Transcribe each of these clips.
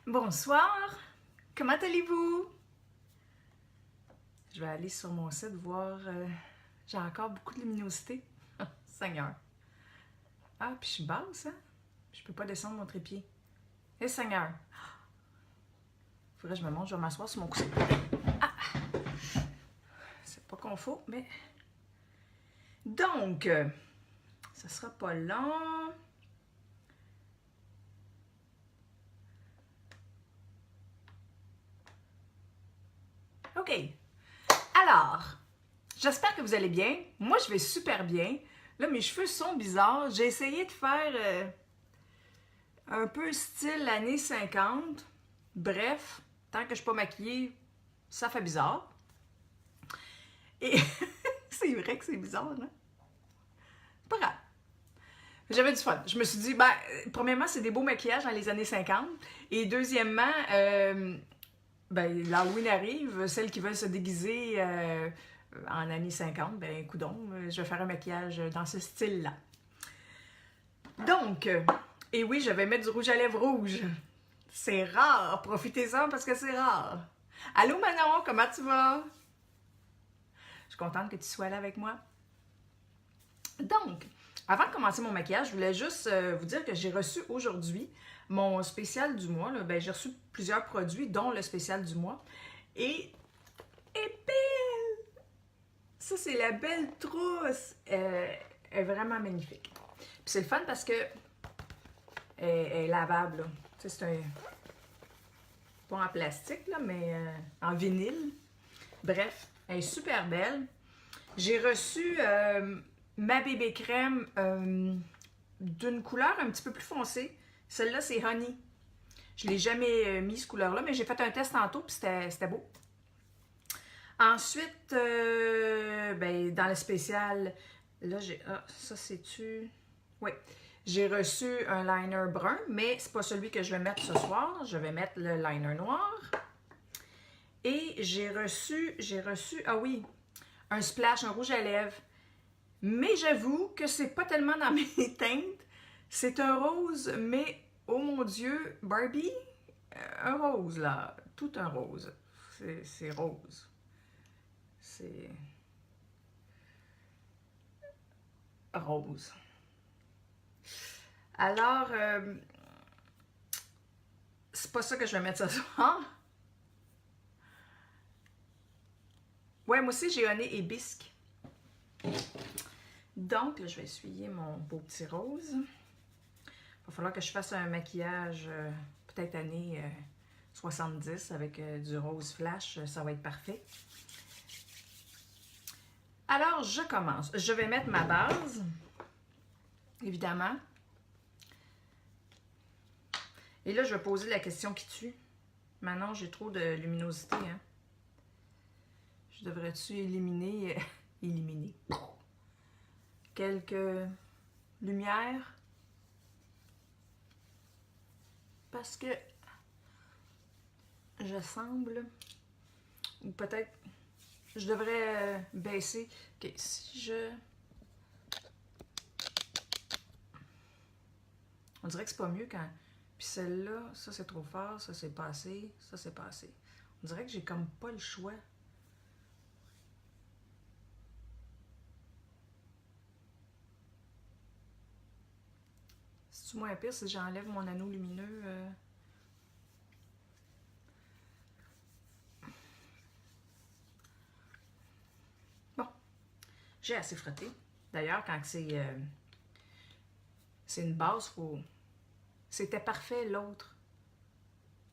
Bonsoir, comment allez-vous? Je vais aller sur mon site voir, j'ai encore beaucoup de luminosité. Seigneur. Ah, puis je suis basse, hein? Je peux pas descendre mon trépied. Eh Seigneur! Faudrait que je me monte, je vais m'asseoir sur mon coussin. Ah! C'est pas qu'on faut, mais... Donc, ça sera pas long. OK. Alors, j'espère que vous allez bien. Moi, je vais super bien. Là, mes cheveux sont bizarres. J'ai essayé de faire un peu style années 50. Bref, tant que je ne suis pas maquillée, ça fait bizarre. Et c'est vrai que c'est bizarre, hein? C'est pas grave. J'avais du fun. Je me suis dit, premièrement, c'est des beaux maquillages dans les années 50. Et deuxièmement, l'Halloween arrive. Celles qui veulent se déguiser en années 50, coudonc, je vais faire un maquillage dans ce style-là. Donc, et oui, je vais mettre du rouge à lèvres rouge. C'est rare. Profitez-en parce que c'est rare. Allô Manon, comment tu vas? Je suis contente que tu sois là avec moi. Donc, avant de commencer mon maquillage, je voulais juste vous dire que j'ai reçu aujourd'hui mon spécial du mois. J'ai reçu plusieurs produits, dont le spécial du mois. Et belle! Ça, c'est la belle trousse. Elle est vraiment magnifique. Puis c'est le fun parce que elle est lavable. C'est un... pas en plastique, là, mais en vinyle. Bref, elle est super belle. J'ai reçu ma bébé crème d'une couleur un petit peu plus foncée. Celle-là, c'est Honey. Je ne l'ai jamais mis, cette couleur-là, mais j'ai fait un test tantôt, puis c'était beau. Ensuite, dans le spécial, là, j'ai... Ah, ça, c'est-tu... Oui. J'ai reçu un liner brun, mais c'est pas celui que je vais mettre ce soir. Je vais mettre le liner noir. Et j'ai reçu... Ah oui, un splash, un rouge à lèvres. Mais j'avoue que c'est pas tellement dans mes teintes. C'est un rose, mais oh mon Dieu, Barbie, un rose là, tout un rose. C'est rose. C'est rose. Alors, c'est pas ça que je vais mettre ce soir. Ouais, moi aussi j'ai un nez hibisque. Donc, là, je vais essuyer mon beau petit rose. Il va falloir que je fasse un maquillage peut-être années 70 avec du rose flash. Ça va être parfait. Alors, je commence. Je vais mettre ma base, évidemment. Et là, je vais poser la question qui tue. Maintenant, j'ai trop de luminosité. Hein? Je devrais-tu éliminer... éliminer quelques lumières? Parce que je semble... Ou peut-être... Je devrais baisser. Ok, si je... On dirait que c'est pas mieux quand... Puis celle-là, ça c'est trop fort, ça c'est pas assez, ça c'est pas assez. On dirait que j'ai comme pas le choix. C'est-tu moins pire si j'enlève mon anneau lumineux? Bon, j'ai assez frotté. D'ailleurs, quand c'est une base, faut... C'était parfait l'autre.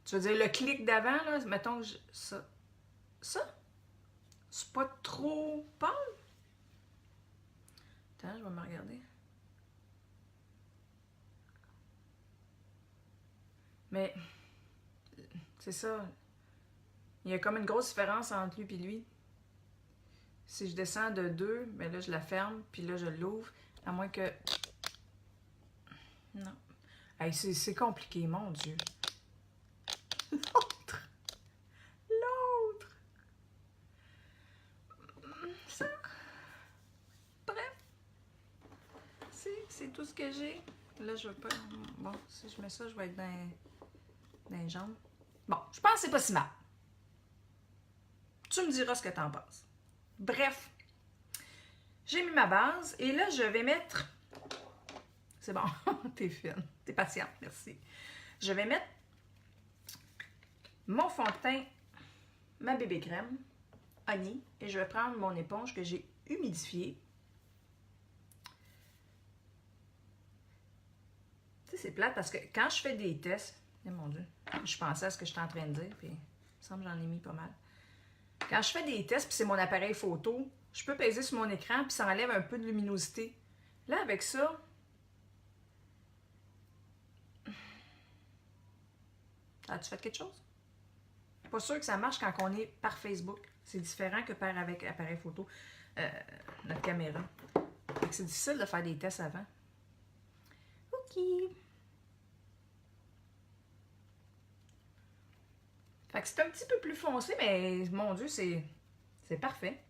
Tu veux dire le clic d'avant, là, mettons que ça. Ça? C'est pas trop pâle? Attends, je vais me regarder. Mais, c'est ça. Il y a comme une grosse différence entre lui et lui. Si je descends de 2, ben là, je la ferme, puis là, je l'ouvre. À moins que... Non. Hey, c'est compliqué, mon Dieu. L'autre! L'autre! Ça. Bref. C'est tout ce que j'ai. Là, je veux pas... Bon, si je mets ça, je vais être dans les jambes. Bon, je pense que c'est pas si mal. Tu me diras ce que t'en penses. Bref, j'ai mis ma base et là, je vais mettre... C'est bon, t'es fine, t'es patiente, merci. Je vais mettre mon fond de teint, ma bébé crème, Honey, et je vais prendre mon éponge que j'ai humidifiée. Tu sais, c'est plate parce que quand je fais des tests, oh mon Dieu, je pensais à ce que j'étais en train de dire, puis il me semble que j'en ai mis pas mal. Quand je fais des tests, puis c'est mon appareil photo, je peux peser sur mon écran, puis ça enlève un peu de luminosité. Là, avec ça, as-tu fait quelque chose? Pas sûr que ça marche quand on est par Facebook. C'est différent que par avec appareil photo, notre caméra. C'est difficile de faire des tests avant. OK. Fait que c'est un petit peu plus foncé, mais mon Dieu, c'est parfait.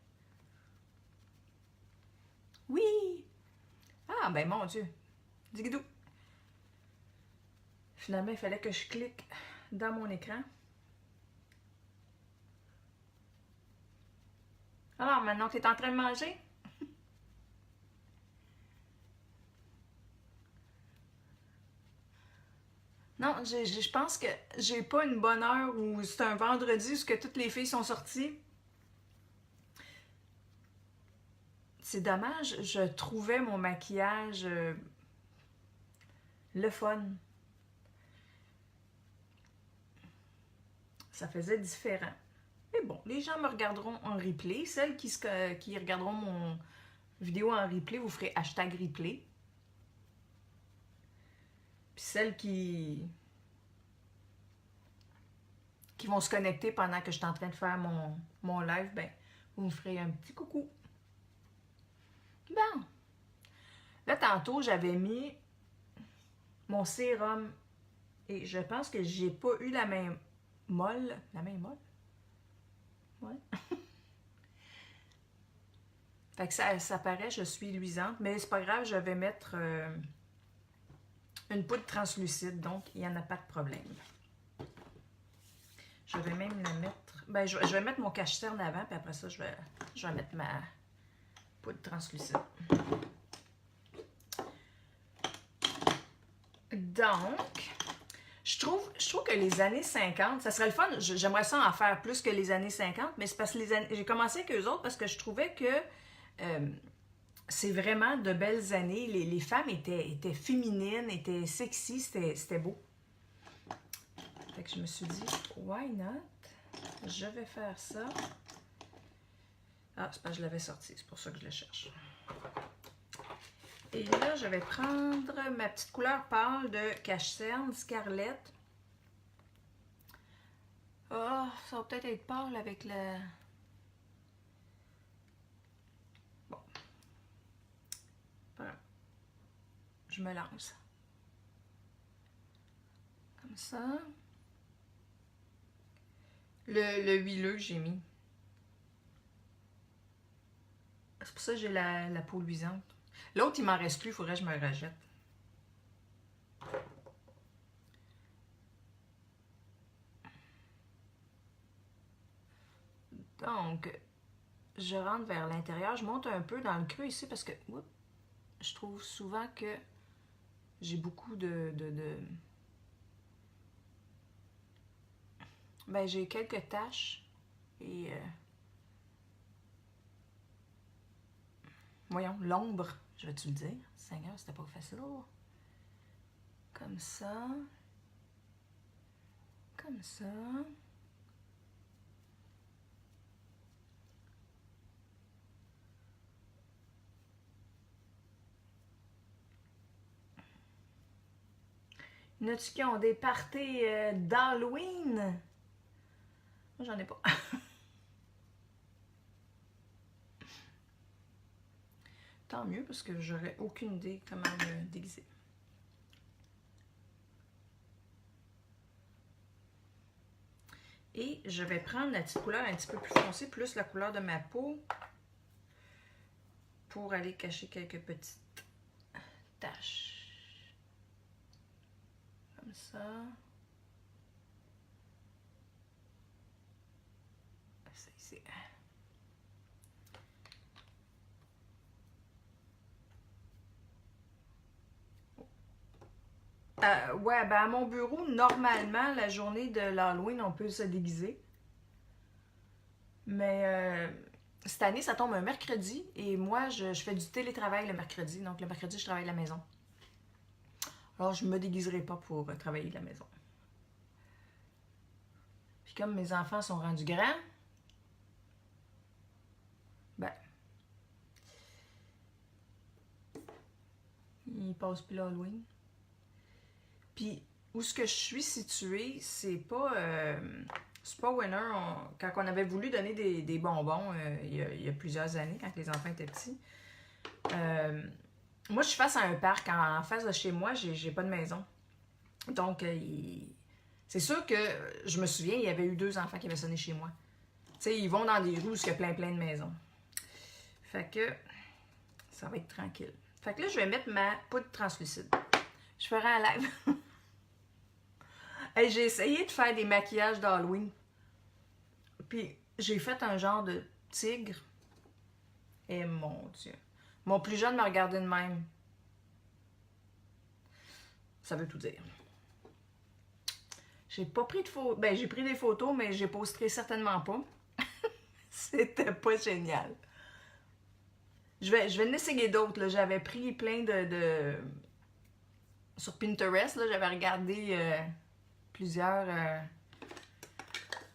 Oui! Ah, ben mon Dieu. Digidou. Finalement, il fallait que je clique dans mon écran. Alors, maintenant que tu es en train de manger, non, je pense que j'ai pas une bonne heure où c'est un vendredi où que toutes les filles sont sorties. C'est dommage, je trouvais mon maquillage le fun. Ça faisait différent. Mais bon, les gens me regarderont en replay. Celles qui regarderont mon vidéo en replay, vous ferez hashtag replay. Puis celles qui vont se connecter pendant que je suis en train de faire mon live, ben, vous me ferez un petit coucou. Bon. Là, tantôt, j'avais mis mon sérum. Et je pense que j'ai pas eu la main molle. La main molle? Ouais. Fait que ça paraît, je suis luisante. Mais c'est pas grave, je vais mettre une poudre translucide. Donc, il n'y en a pas de problème. Je vais même la mettre... Ben, je vais mettre mon cache-cerne avant, puis après ça, je vais mettre ma poudre translucide. Donc, je trouve que les années 50, ça serait le fun, j'aimerais ça en faire plus que les années 50, mais c'est parce que j'ai commencé avec eux autres parce que je trouvais que c'est vraiment de belles années. Les femmes étaient féminines, étaient sexy, c'était beau. Fait que je me suis dit, why not? Je vais faire ça. Ah, c'est parce que je l'avais sorti, c'est pour ça que je le cherche. Et là, je vais prendre ma petite couleur pâle de cache-cerne, Scarlett. Oh, ça va peut-être être pâle avec le... Bon. Voilà. Je me lance. Comme ça. Le huileux que j'ai mis. C'est pour ça que j'ai la peau luisante. L'autre, il m'en reste plus, il faudrait que je me le rachète. Donc, je rentre vers l'intérieur. Je monte un peu dans le creux ici parce que je trouve souvent que j'ai beaucoup Ben, j'ai quelques taches et... voyons, l'ombre, je vais-tu le dire? Seigneur, c'était pas facile. Comme ça. Comme ça. Il y en a-tu qui ont des parties d'Halloween? Moi, j'en ai pas. Tant mieux, parce que j'aurais aucune idée comment me déguiser. Et je vais prendre la petite couleur un petit peu plus foncée, plus la couleur de ma peau, pour aller cacher quelques petites taches. Comme ça. ici. Ouais, ben à mon bureau, normalement, la journée de l'Halloween, on peut se déguiser. Mais cette année, ça tombe un mercredi et moi, je fais du télétravail le mercredi. Donc le mercredi, je travaille à la maison. Alors, je me déguiserai pas pour travailler de la maison. Puis comme mes enfants sont rendus grands, ben, ils passent plus l'Halloween. Puis, où ce que je suis située, c'est pas Winner. Quand on avait voulu donner des bonbons il y a plusieurs années, quand les enfants étaient petits, moi, je suis face à un parc. En face de chez moi, j'ai pas de maison. Donc, c'est sûr que je me souviens, il y avait eu 2 enfants qui avaient sonné chez moi. Tu sais, ils vont dans des rues où il y a plein de maisons. Fait que ça va être tranquille. Fait que là, je vais mettre ma poudre translucide. Je ferai un live. Hey, j'ai essayé de faire des maquillages d'Halloween. Puis j'ai fait un genre de tigre. Et mon Dieu. Mon plus jeune me regardait de même. Ça veut tout dire. J'ai pas pris de photos. Ben, j'ai pris des photos, mais j'ai posterai certainement pas. C'était pas génial. Je vais en essayer d'autres. J'avais pris plein de... Sur Pinterest, j'avais regardé plusieurs...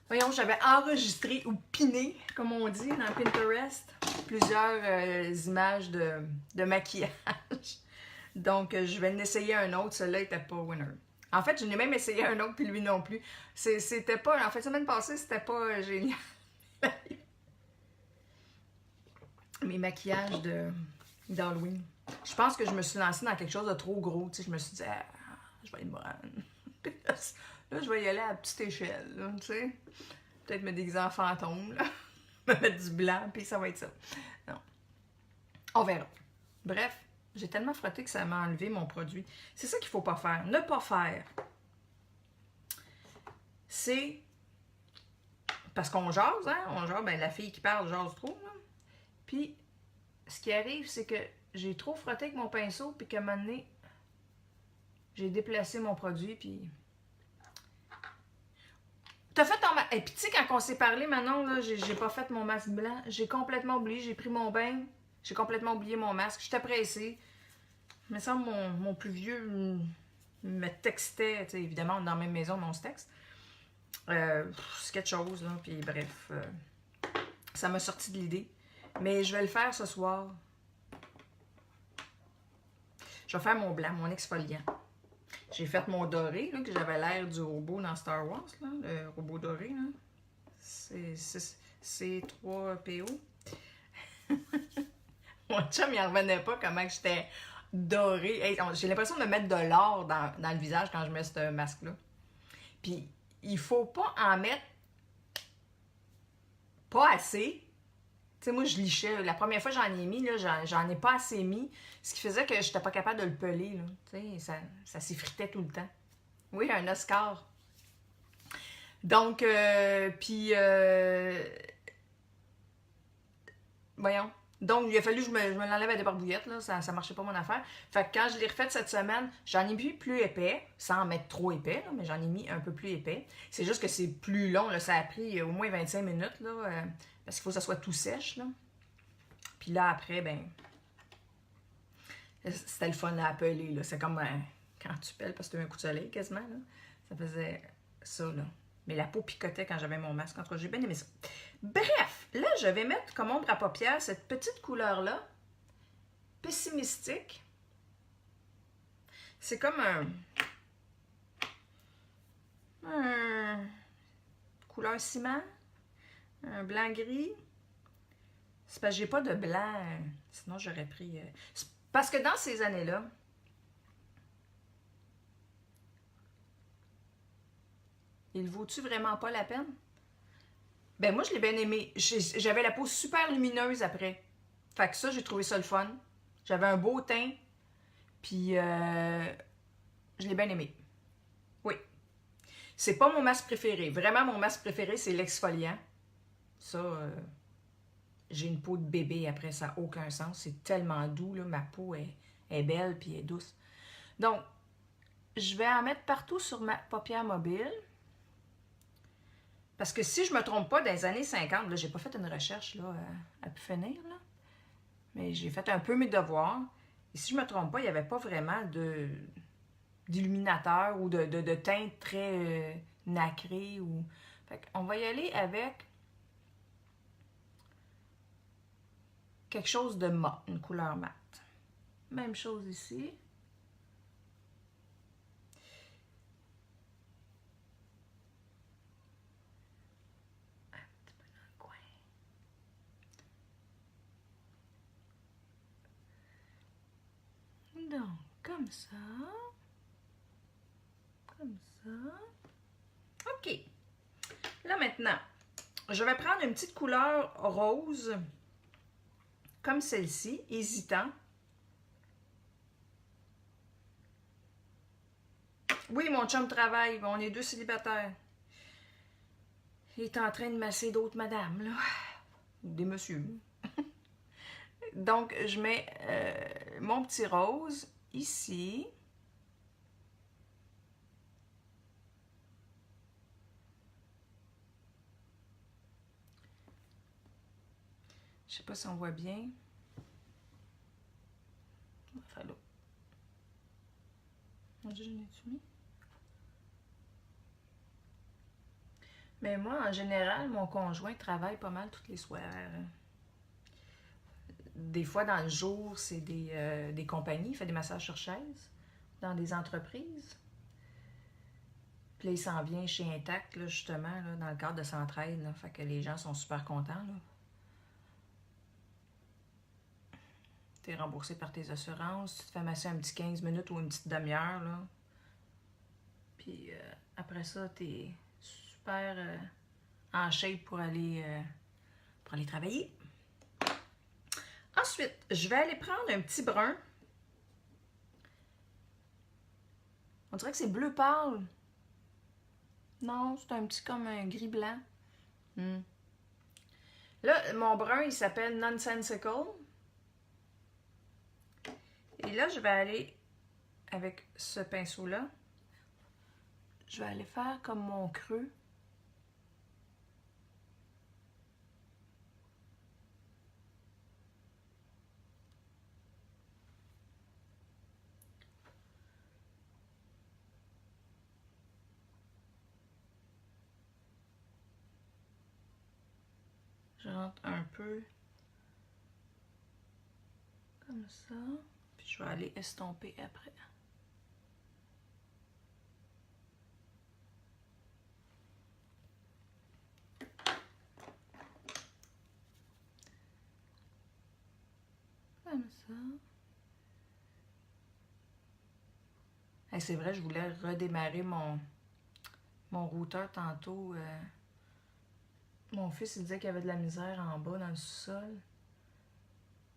Voyons, j'avais enregistré ou piné, comme on dit dans Pinterest, plusieurs images de maquillage. Donc, je vais en essayer un autre. Celui-là n'était pas winner. En fait, je n'ai même essayé un autre, puis lui non plus. C'était pas... En fait, la semaine passée, c'était pas génial. Mes maquillages d'Halloween. Je pense que je me suis lancée dans quelque chose de trop gros. Tu sais, je me suis dit, ah, je vais être bonne. Là, je vais y aller à petite échelle. Là, tu sais. Peut-être me déguiser en fantôme. Là. Me mettre du blanc, puis ça va être ça. Non. On verra. Bref, j'ai tellement frotté que ça m'a enlevé mon produit. C'est ça qu'il ne faut pas faire. Ne pas faire. C'est... Parce qu'on jase, hein? On jase, ben la fille qui parle jase trop, là. Puis, ce qui arrive, c'est que j'ai trop frotté avec mon pinceau, puis qu'à un moment donné, j'ai déplacé mon produit, puis... T'as fait ton masque... Et puis, tu sais, quand on s'est parlé, maintenant, là, j'ai pas fait mon masque blanc. J'ai complètement oublié, j'ai pris mon bain, j'ai complètement oublié mon masque. J'étais pressée. Il me semble mon plus vieux me textait, tu sais, évidemment, dans la même maison, mais on se texte. C'est quelque chose, là, puis bref. Ça m'a sorti de l'idée. Mais je vais le faire ce soir. Je vais faire mon blanc, mon exfoliant. J'ai fait mon doré, là, que j'avais l'air du robot dans Star Wars, là, le robot doré. C'est C3PO. Mon chum, il en revenait pas comment j'étais dorée. Hey, j'ai l'impression de me mettre de l'or dans le visage quand je mets ce masque-là. Puis, il faut pas en mettre pas assez. Tu sais, moi, je lichais. La première fois que j'en ai mis, là, j'en ai pas assez mis. Ce qui faisait que je n'étais pas capable de le peler. Là. Tu sais, ça s'effritait tout le temps. Oui, un Oscar. Donc, voyons. Donc, il a fallu que je me l'enlève à des barbouillettes. Là. Ça marchait pas mon affaire. Fait que quand je l'ai refait cette semaine, j'en ai mis plus épais, sans en mettre trop épais, là, mais j'en ai mis un peu plus épais. C'est juste que c'est plus long. Là. Ça a pris au moins 25 minutes. Là, parce qu'il faut que ça soit tout sèche, là. Puis là, après, ben... C'était le fun à peler, là. C'est comme quand tu pelles parce que tu as eu un coup de soleil, quasiment, là. Ça faisait ça, là. Mais la peau picotait quand j'avais mon masque. En tout cas, j'ai bien aimé ça. Bref, là, je vais mettre comme ombre à paupières cette petite couleur-là. Pessimistique. C'est comme un couleur ciment. Un blanc-gris. C'est parce que j'ai pas de blanc. Sinon, j'aurais pris... Parce que dans ces années-là, il vaut-tu vraiment pas la peine? Ben moi, je l'ai bien aimé. J'avais la peau super lumineuse après. Fait que ça, j'ai trouvé ça le fun. J'avais un beau teint. Puis, je l'ai bien aimé. Oui. C'est pas mon masque préféré. Vraiment, mon masque préféré, c'est l'exfoliant. Ça, j'ai une peau de bébé après, ça n'a aucun sens. C'est tellement doux, là, ma peau est belle puis est douce. Donc, je vais en mettre partout sur ma paupière mobile. Parce que si je ne me trompe pas, dans les années 50, là, j'ai pas fait une recherche là, à pu finir, là, mais j'ai fait un peu mes devoirs. Et si je ne me trompe pas, il n'y avait pas vraiment d'illuminateur ou de teinte très nacrée. Fait qu'on va y aller avec quelque chose de mat, une couleur mate. Même chose ici. Un petit peu dans le coin. Donc, comme ça. Comme ça. OK. Là, maintenant, je vais prendre une petite couleur rose, comme celle-ci, hésitant. Oui, mon chum travaille, on est deux célibataires. Il est en train de masser d'autres madames, là. Des messieurs. Donc, je mets mon petit rose ici. Je sais pas si on voit bien. On va faire là. Mon Dieu, je l'ai-tu mis? Mais moi, en général, mon conjoint travaille pas mal tous les soirs. Des fois, dans le jour, c'est des compagnies. Il fait des massages sur chaise dans des entreprises. Puis là, il s'en vient chez Intact, là, justement, là, dans le cadre de Centraide. Là, fait que les gens sont super contents. Tu es remboursé par tes assurances. Tu te fais masser un petit 15 minutes ou une petite demi-heure. Puis après ça, tu es super en shape pour aller travailler. Ensuite, je vais aller prendre un petit brun. On dirait que c'est bleu pâle. Non, c'est un petit comme un gris blanc. Là, mon brun, il s'appelle Nonsensical. Et là, je vais aller avec ce pinceau-là. Je vais aller faire comme mon creux. Je rentre un peu comme ça. Puis je vais aller estomper après. Comme ça. Hey, c'est vrai, je voulais redémarrer mon routeur tantôt. Mon fils, il disait qu'il y avait de la misère en bas dans le sous-sol.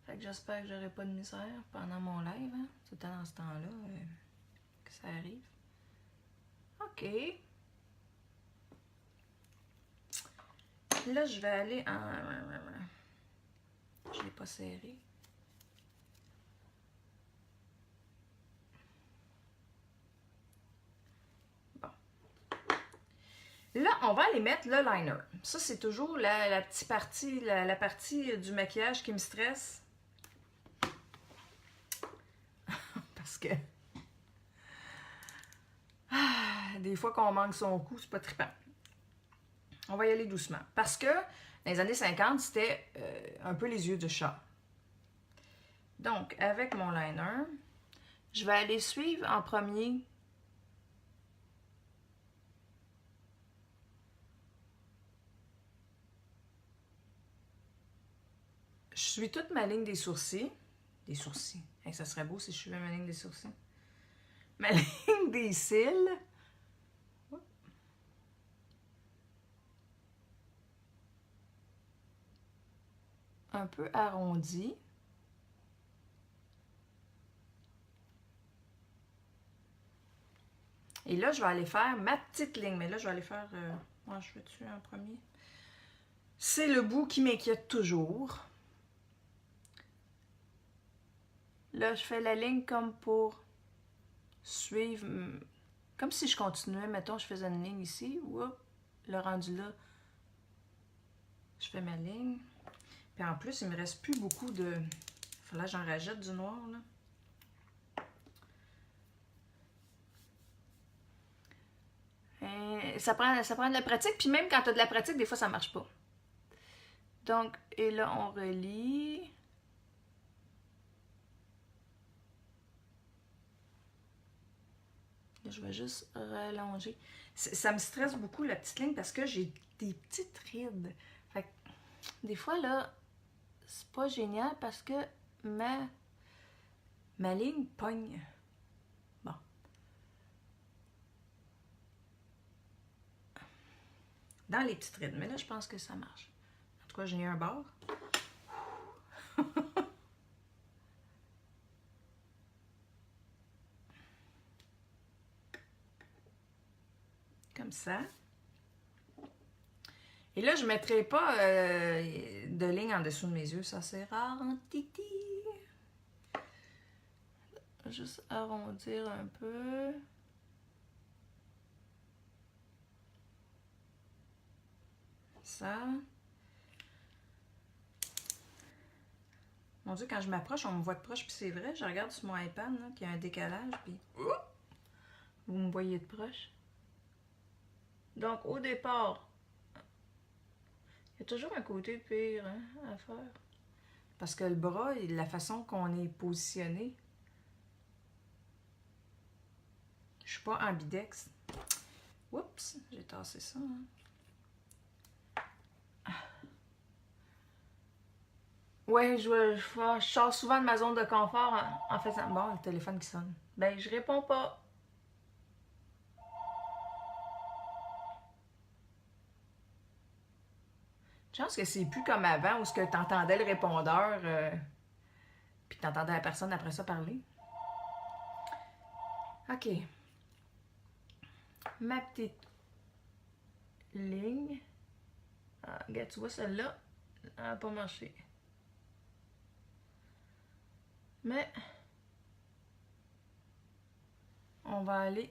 Fait que j'espère que j'aurai pas de misère pendant mon live. Hein? C'est dans ce temps-là que ça arrive. OK. Là, je vais aller en... Je l'ai pas serré. Bon. Là, on va aller mettre le liner. Ça, c'est toujours la petite partie, la partie du maquillage qui me stresse. Parce que... des fois qu'on manque son coup, c'est pas trippant. On va y aller doucement. Parce que dans les années 50, c'était un peu les yeux de chat. Donc, avec mon liner, je vais aller suivre en premier je suis toute ma ligne des sourcils. Des sourcils. Hey, ça serait beau si je suivais ma ligne des sourcils. Ma ligne des cils. Un peu arrondi. Et là, je vais aller faire ma petite ligne. Mais là, je vais aller faire... moi, je fais-tu en premier? C'est le bout qui m'inquiète toujours. Là, je fais la ligne comme pour suivre, comme si je continuais, mettons, je faisais une ligne ici, oups, le rendu là, je fais ma ligne. Puis en plus, il me reste plus beaucoup de... Il fallait que j'en rajoute du noir, là. Et ça prend de la pratique, puis même quand tu as de la pratique, des fois, ça marche pas. Donc, et là, on relie. Là, je vais juste rallonger. Ça me stresse beaucoup, la petite ligne, parce que j'ai des petites rides. Fait que, des fois, là, c'est pas génial parce que ma ligne pogne. Bon. Dans les petites rides. Mais là, je pense que ça marche. En tout cas, j'ai eu un bord. Comme ça. Et là, je ne mettrai pas de ligne en dessous de mes yeux. Ça, c'est rare en titi. Juste arrondir un peu. Ça. Mon Dieu, quand je m'approche, on me voit de proche, puis c'est vrai, je regarde sur mon iPad, qu'il y a un décalage, puis vous me voyez de proche. Donc, au départ, il y a toujours un côté pire à faire. Parce que le bras, la façon qu'on est positionné, je suis pas ambidextre. Oups, j'ai tassé ça. Ouais, je sors souvent de ma zone de confort en faisant... Bon, le téléphone qui sonne. Ben, je réponds pas. Je pense que c'est plus comme avant où tu entendais le répondeur, puis tu entendais la personne après ça parler. OK. Ma petite ligne. Ah, regarde, tu vois celle-là, elle n'a pas marché. Mais on va aller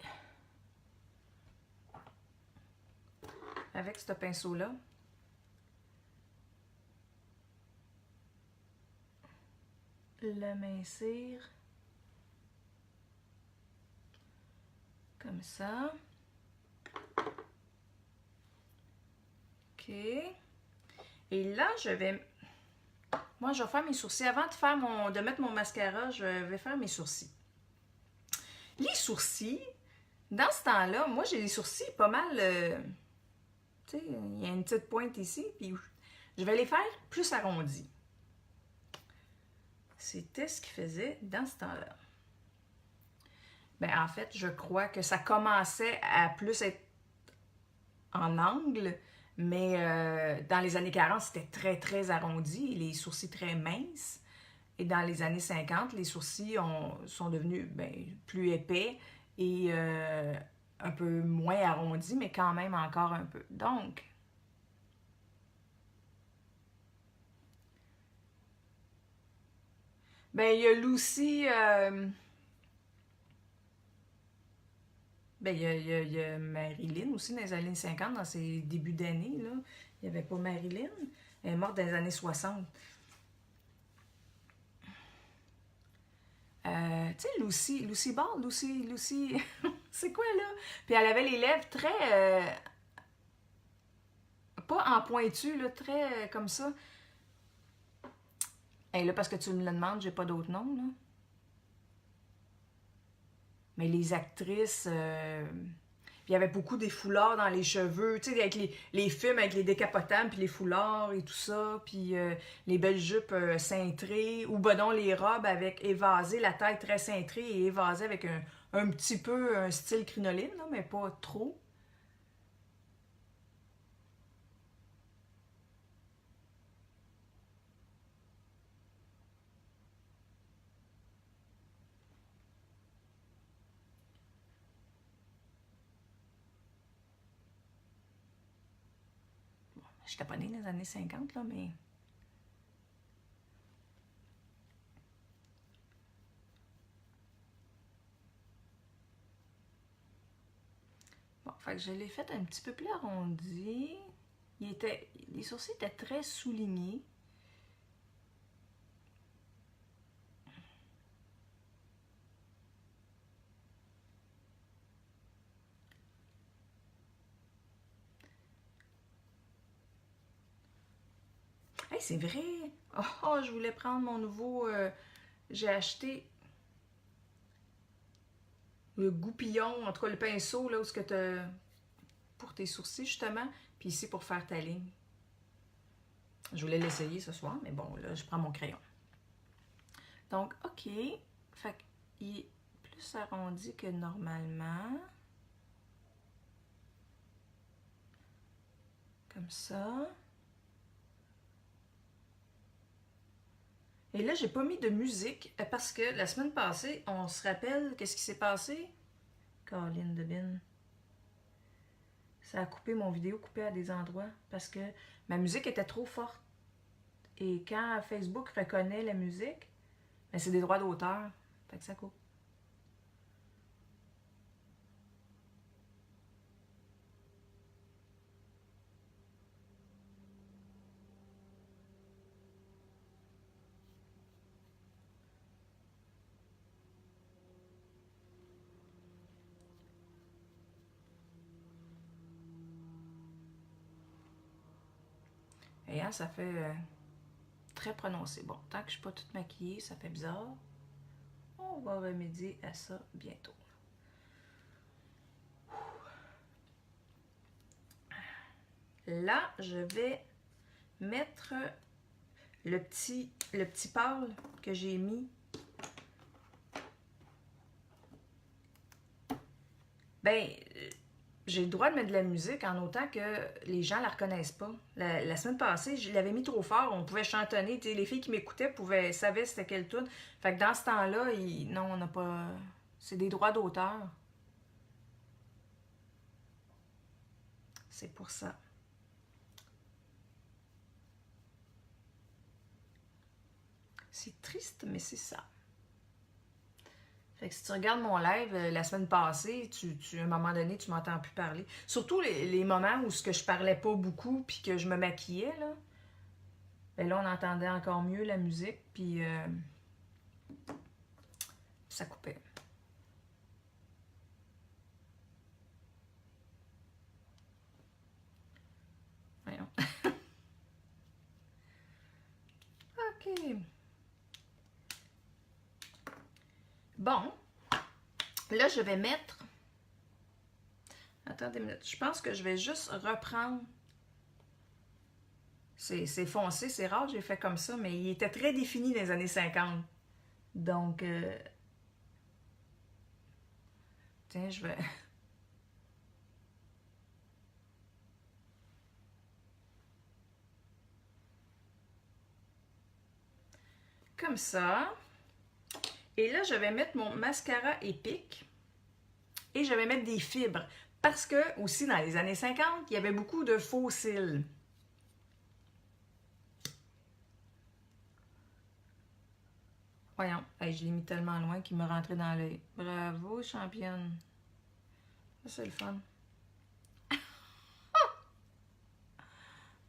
avec ce pinceau-là. L'amincir. Comme ça. OK. Et là, je vais... Moi, je vais faire mes sourcils. Avant de mettre mon mascara, je vais faire mes sourcils. Les sourcils, dans ce temps-là, moi, j'ai les sourcils pas mal... tu sais, il y a une petite pointe ici, puis je vais les faire plus arrondis. C'était ce qu'il faisait dans ce temps-là. Ben, en fait, je crois que ça commençait à plus être en angle, mais dans les années 40, c'était très, très arrondi, les sourcils très minces. Et dans les années 50, les sourcils sont devenus plus épais et un peu moins arrondis, mais quand même encore un peu. Donc, ben, il y a Lucy... ben, il y a Marilyn aussi dans les années 50, dans ses débuts d'année, là. Il n'y avait pas Marilyn. Elle est morte dans les années 60. Tu sais, Lucy Ball, Lucy, c'est quoi là? Puis elle avait les lèvres très, pas en pointu, là, très comme ça. Et là, parce que tu me le demandes, j'ai pas d'autre nom, là. Mais les actrices, puis il y avait beaucoup des foulards dans les cheveux, tu sais, avec les films avec les décapotables, puis les foulards et tout ça, puis les belles jupes cintrées, ou ben non, les robes avec évasées, la taille très cintrée et évasée avec un petit peu un style crinoline, là, mais pas trop. J'étais pas née dans les années 50, là, mais... Bon, fait que je l'ai fait un petit peu plus arrondi. Les sourcils étaient très soulignés. Hey, c'est vrai! Oh, je voulais prendre mon nouveau... j'ai acheté le goupillon, en tout cas le pinceau, là, où ce que tu pour tes sourcils, justement. Puis ici, pour faire ta ligne. Je voulais l'essayer ce soir, mais bon, là, je prends mon crayon. Donc, OK. Fait qu'il est plus arrondi que normalement. Comme ça. Et là, j'ai pas mis de musique parce que la semaine passée, on se rappelle qu'est-ce qui s'est passé? Caroline Debine. Ça a coupé mon vidéo, coupé à des endroits parce que ma musique était trop forte. Et quand Facebook reconnaît la musique, ben c'est des droits d'auteur. Fait que ça coupe. Et hein, ça fait très prononcé. Bon, tant que je suis pas toute maquillée, ça fait bizarre. On va remédier à ça bientôt. Là, je vais mettre le petit pâle que j'ai mis. Ben, j'ai le droit de mettre de la musique en autant que les gens la reconnaissent pas. La semaine passée, je l'avais mis trop fort, on pouvait chantonner. Les filles qui m'écoutaient savaient c'était quelle tune. Fait que dans ce temps-là, non, on n'a pas... C'est des droits d'auteur. C'est pour ça. C'est triste, mais c'est ça. Fait que si tu regardes mon live la semaine passée, à un moment donné, tu m'entends plus parler. Surtout les moments où je parlais pas beaucoup puis que je me maquillais, là. Ben là, on entendait encore mieux la musique, puis ça coupait. Voyons. OK. Bon. Là, je vais mettre... Attendez une minute. Je pense que je vais juste reprendre... C'est foncé, c'est rare, j'ai fait comme ça, mais il était très défini dans les années 50. Donc... Tiens, je vais... Comme ça. Et là, je vais mettre mon mascara épique. Et je vais mettre des fibres. Parce que, aussi, dans les années 50, il y avait beaucoup de faux cils. Voyons. Hey, je l'ai mis tellement loin qu'il me rentrait dans l'œil. Bravo, championne. Ça, c'est le fun.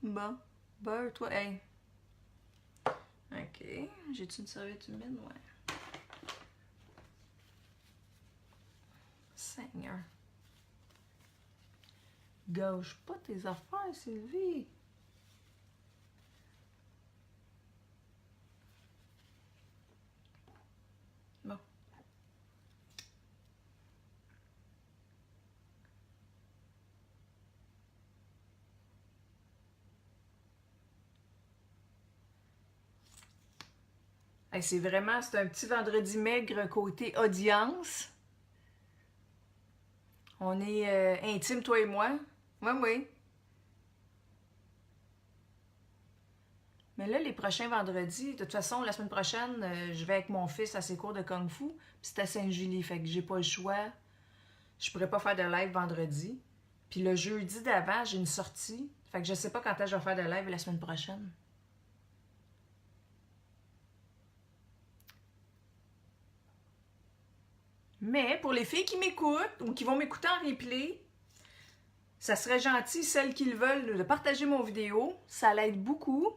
Bon. Beurre, toi. Hey. OK. J'ai-tu une serviette humide? Ouais. Seigneur. Gauche pas tes affaires, Sylvie. Bon. Hey, c'est un petit vendredi maigre côté audience. On est intimes, toi et moi. Oui, oui. Mais là, les prochains vendredis, de toute façon, la semaine prochaine, je vais avec mon fils à ses cours de Kung Fu. Puis c'est à Sainte-Julie, fait que j'ai pas le choix. Je pourrais pas faire de live vendredi. Puis le jeudi d'avant, j'ai une sortie. Fait que je sais pas quand est-ce que je vais faire de live la semaine prochaine. Mais pour les filles qui m'écoutent ou qui vont m'écouter en replay, ça serait gentil, celles qui le veulent, de partager mon vidéo. Ça l'aide beaucoup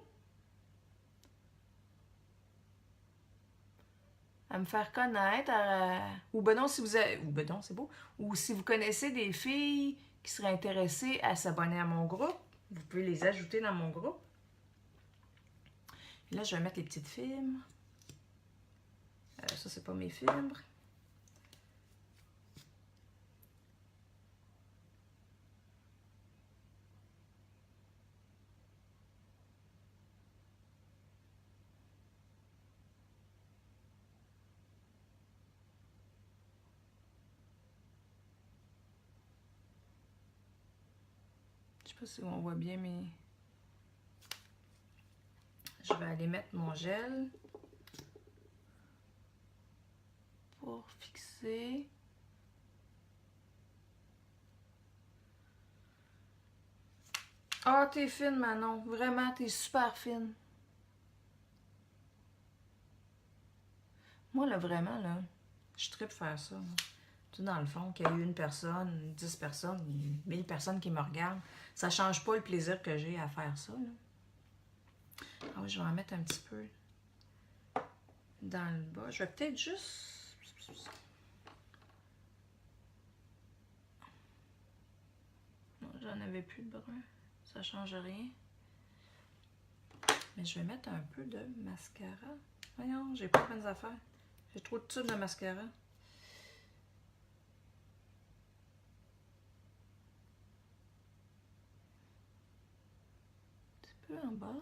à me faire connaître. Ou ben non, si vous avez... Ou ben non, c'est beau. Ou si vous connaissez des filles qui seraient intéressées à s'abonner à mon groupe, vous pouvez les ajouter dans mon groupe. Et là, je vais mettre les petites fibres. Ça, c'est pas mes fibres. Je sais pas si on voit bien mes... Je vais aller mettre mon gel pour fixer. Ah, t'es fine, Manon. Vraiment, t'es super fine. Moi, là, vraiment, là, je tripe faire ça. Là. Tout dans le fond, qu'il y ait une personne, 10 personnes, 1000 personnes qui me regardent, ça change pas le plaisir que j'ai à faire ça, là. Ah oui, je vais en mettre un petit peu dans le bas. Je vais peut-être juste... Non, j'en avais plus de brun. Ça change rien. Mais je vais mettre un peu de mascara. Voyons, j'ai pas de bonnes affaires. J'ai trop de tubes de mascara. Un petit peu en bas.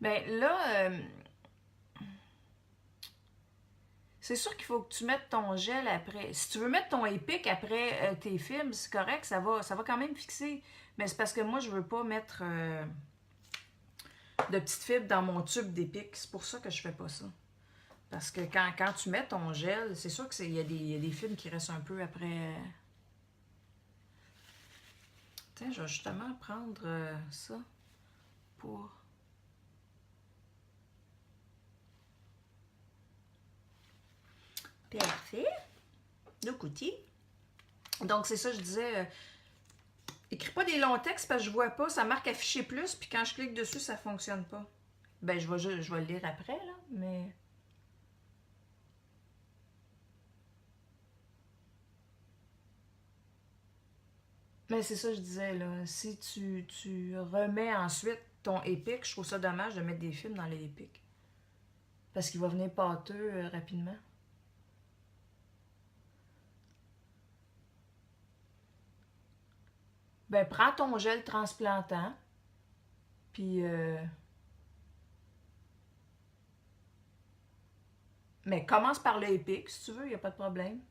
Ben là, c'est sûr qu'il faut que tu mettes ton gel après. Si tu veux mettre ton épique après tes films, c'est correct, ça va quand même fixer. Mais c'est parce que moi, je veux pas mettre de petites fibres dans mon tube d'épique. C'est pour ça que je fais pas ça. Parce que quand tu mets ton gel, c'est sûr qu'il y a des fibres qui restent un peu après. Tiens, je vais justement prendre ça pour... Parfait. Le coutil. Donc, c'est ça, je disais... écris pas des longs textes parce que je vois pas. Ça marque afficher plus, puis quand je clique dessus, ça fonctionne pas. Ben, je vais le lire après, là, mais... Mais c'est ça que je disais, là. Si tu remets ensuite ton épique, je trouve ça dommage de mettre des films dans les épiques. Parce qu'il va venir pâteux rapidement. Ben, prends ton gel transplantant, puis... mais commence par le épique, si tu veux, il n'y a pas de problème.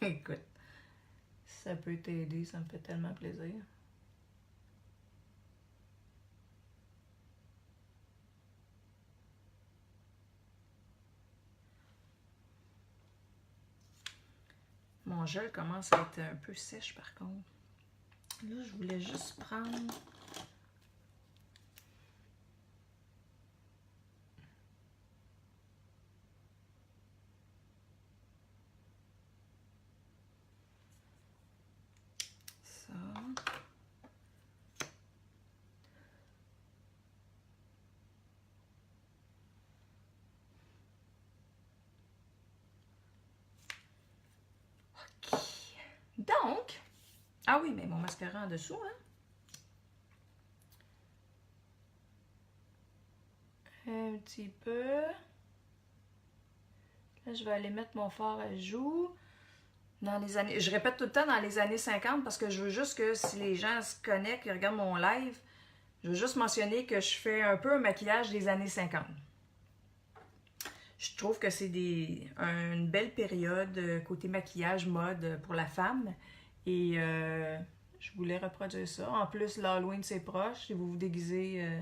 Écoute, si ça peut t'aider, ça me fait tellement plaisir. Mon gel commence à être un peu sèche par contre. Là, je voulais juste prendre... ça. OK. Donc, Ah oui, mais mon mascara en dessous, hein? Un petit peu. Là, je vais aller mettre mon fard à joues. Dans les années, je répète tout le temps dans les années 50 parce que je veux juste que si les gens se connectent et regardent mon live, je veux juste mentionner que je fais un peu un maquillage des années 50. Je trouve que c'est une belle période côté maquillage, mode pour la femme. Et je voulais reproduire ça. En plus, l'Halloween, c'est proche. Si vous vous déguisez...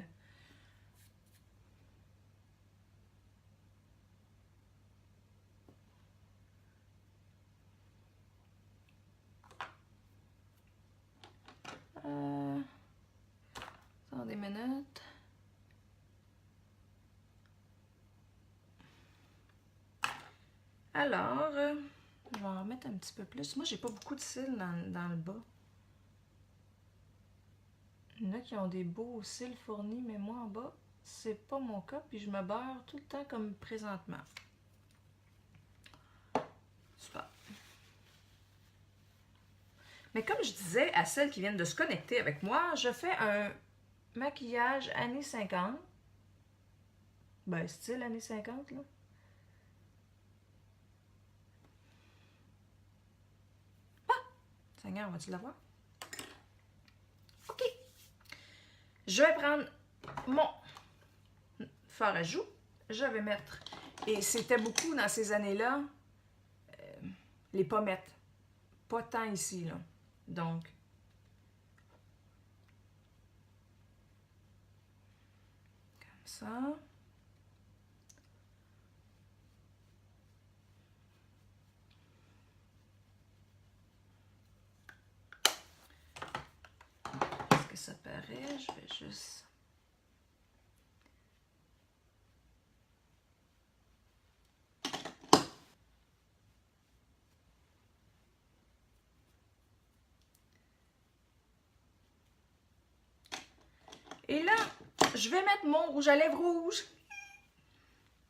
Attendez une minute. Alors, je vais en remettre un petit peu plus. Moi, j'ai pas beaucoup de cils dans le bas. Il y en a qui ont des beaux cils fournis, mais moi en bas, c'est pas mon cas. Puis je me beurre tout le temps comme présentement. Super. Mais comme je disais à celles qui viennent de se connecter avec moi, je fais un maquillage années 50. Ben, style années 50, là. Seigneur, vas-tu la voir? OK. Je vais prendre mon fard à joues. Je vais mettre... Et c'était beaucoup dans ces années-là, les pommettes. Pas tant ici, là. Donc... Comme ça. Est-ce que ça paraît? Je vais juste... Et là, je vais mettre mon rouge à lèvres rouge.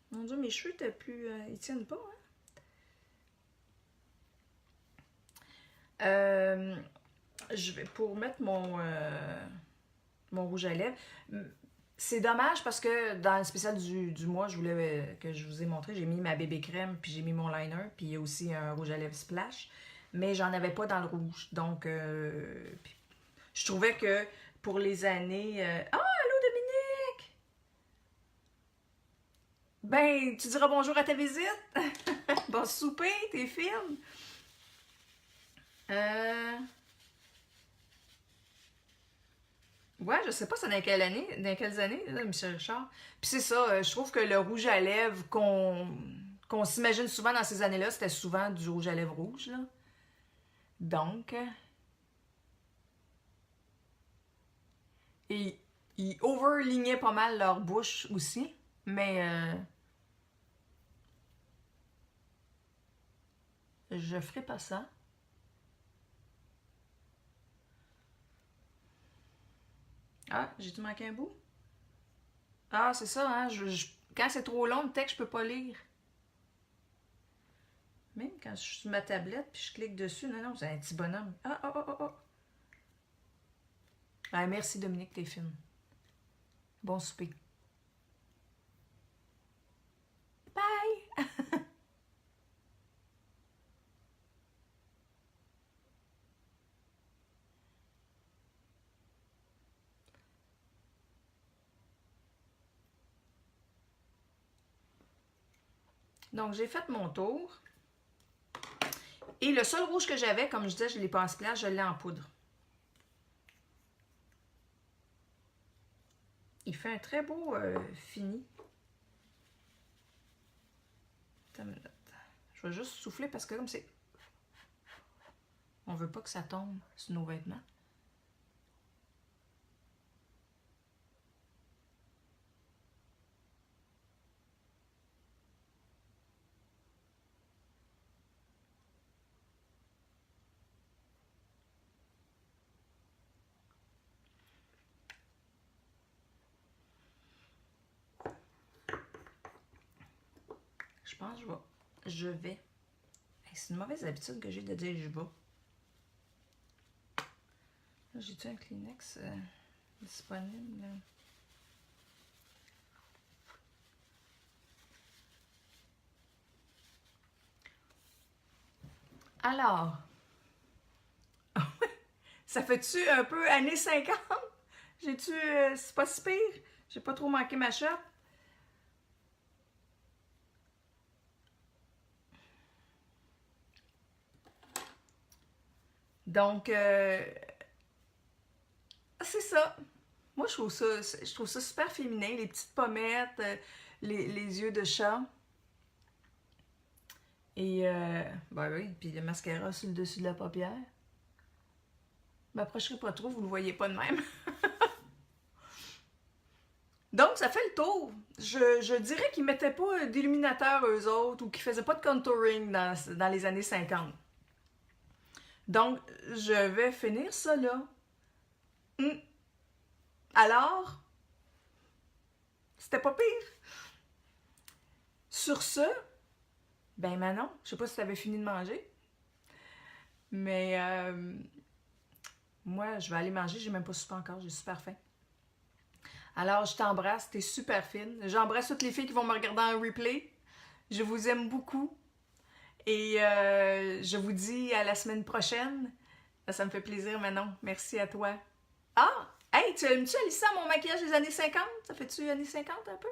Mon Dieu, mes cheveux étaient plus... ils tiennent pas, hein? Je vais pour mettre mon rouge à lèvres. C'est dommage parce que dans le spécial du mois, je voulais que je vous ai montré, j'ai mis ma bébé crème, puis j'ai mis mon liner, puis il y a aussi un rouge à lèvres splash. Mais j'en avais pas dans le rouge. Donc, je trouvais que pour les années... Ah, allô Dominique! Ben, tu diras bonjour à ta visite. Bon souper, tes films. Ouais, je sais pas c'est dans quelles années, là, Michel Richard. Puis c'est ça, je trouve que le rouge à lèvres qu'on s'imagine souvent dans ces années-là, c'était souvent du rouge à lèvres rouge, là. Donc, et ils overlignaient pas mal leur bouche aussi, mais je ferai pas ça. Ah, j'ai-tu manqué un bout? Ah, c'est ça, hein, quand c'est trop long, le texte, je peux pas lire. Même quand je suis sur ma tablette puis je clique dessus, non, c'est un petit bonhomme. Ah. Ah, merci Dominique, t'es fine. Bon souper. Bye! Donc, j'ai fait mon tour. Et le seul rouge que j'avais, comme je disais, je ne l'ai pas en splash, je l'ai en poudre. Il fait un très beau fini. Je vais juste souffler parce que comme c'est... On veut pas que ça tombe sur nos vêtements. Je pense que je vais. C'est une mauvaise habitude que j'ai de dire je vais. J'ai-tu un Kleenex disponible? Alors, ça fait-tu un peu années 50? J'ai-tu... c'est pas si pire? J'ai pas trop manqué ma shot? Donc, c'est ça. Moi, je trouve ça super féminin, les petites pommettes, les yeux de chat. Et, ben oui, puis le mascara sur le dessus de la paupière. Je m'approcherai pas trop, vous le voyez pas de même. Donc, ça fait le tour. Je dirais qu'ils mettaient pas d'illuminateur eux autres ou qu'ils faisaient pas de contouring dans les années 50. Donc, je vais finir ça là. Alors, c'était pas pire. Sur ce, ben Manon, je sais pas si tu avais fini de manger, mais moi, je vais aller manger, j'ai même pas soupé encore, j'ai super faim. Alors, je t'embrasse, t'es super fine. J'embrasse toutes les filles qui vont me regarder en replay. Je vous aime beaucoup. Et je vous dis à la semaine prochaine. Ça me fait plaisir, Manon. Merci à toi. Ah! Hey, tu aimes-tu, Alissa, mon maquillage des années 50? Ça fait-tu années 50 un peu?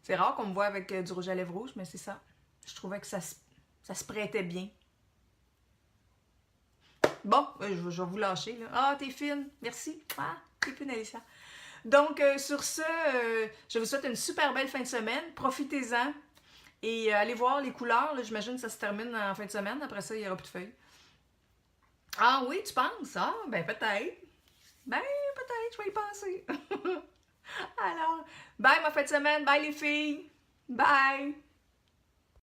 C'est rare qu'on me voit avec du rouge à lèvres rouge, mais c'est ça. Je trouvais que ça se prêtait bien. Bon, je vais vous lâcher, là. Ah, t'es fine. Merci. Ah, t'es fine, Alissa. Donc, sur ce, je vous souhaite une super belle fin de semaine. Profitez-en. Et allez voir les couleurs. J'imagine que ça se termine en fin de semaine. Après ça, il n'y aura plus de feuilles. Ah oui, tu penses? Ah, ben peut-être. Ben peut-être, je vais y penser. Alors, bye ma fin de semaine. Bye les filles. Bye.